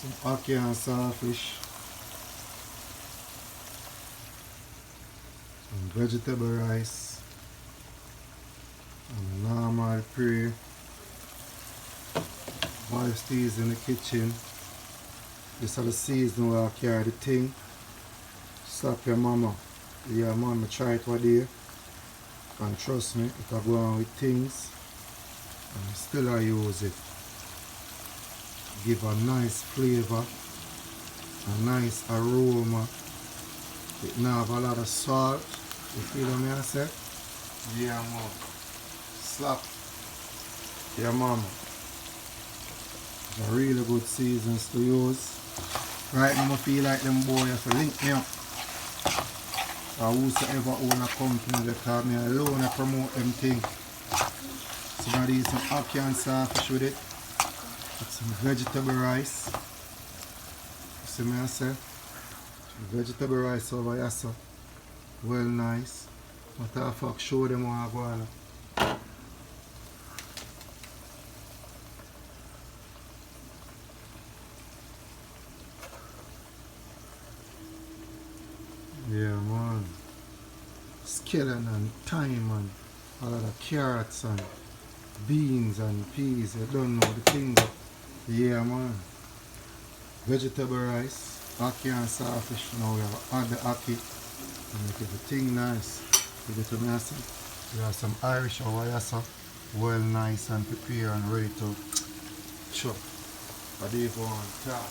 some ackee and saltfish, some vegetable rice, and normal prey. Wife stays in the kitchen. This is the season where I carry the thing. Stop your mama. Yeah, mama, try it one day. And trust me, it will go on with things. And still I use it. Give a nice flavor, a nice aroma. It now have a lot of salt. You feel what I say? Yeah, mom. Slap. Yeah, mama. It's a really good seasons to use. Right now I feel like them boys have to link me up. Or whosoever own a company, they call me alone to promote them things. So I need some ackee and saltfish with it. With some vegetable rice. You see me I say? Vegetable rice over here, so well nice. What the fuck, show them how I go on. Yeah, man. Skeleton and thyme and a lot of carrots and beans and peas. I don't know the thing, but yeah, man. Vegetable rice, ackee and saltfish. Now we have to add the ackee and make everything nice. You get what I say? We have some Irish over here, so well nice and prepared and ready to chop. I do go on top.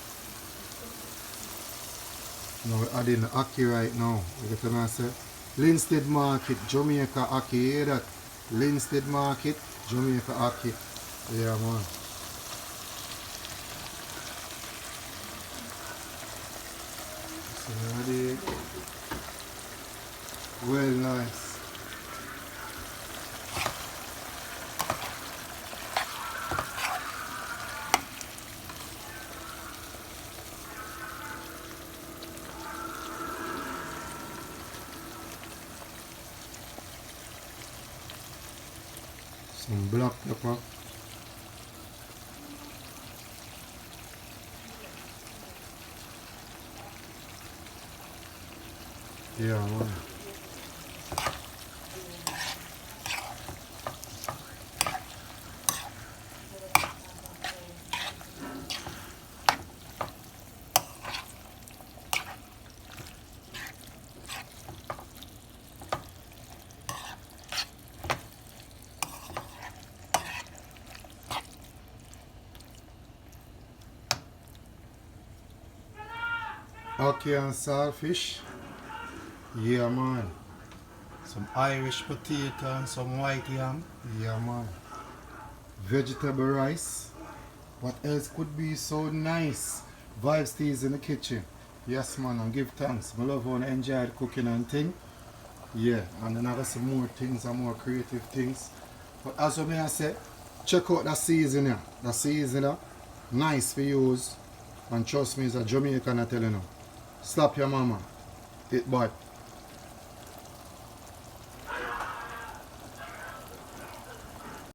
Now we're adding the ackee right now. You get what I say? Linstead Market, Jamaica ackee. You hear that? Linstead Market, Jamaica ackee. Yeah, man. So ready. Well nice. Some black pepper. Yeah, man. Ackee and saltfish. Yeah, man. Some Irish potato and some white yam. Yeah, man. Vegetable rice. What else could be so nice? Vibe stays in the kitchen. Yes, man, and give thanks. I love when I enjoy the cooking and thing. Yeah, and then I got some more things and more creative things. But as I say, check out that seasoning. That seasoning, nice for use. And trust me, it's a Jamaican, I tell you now. Slap your mama. It bad.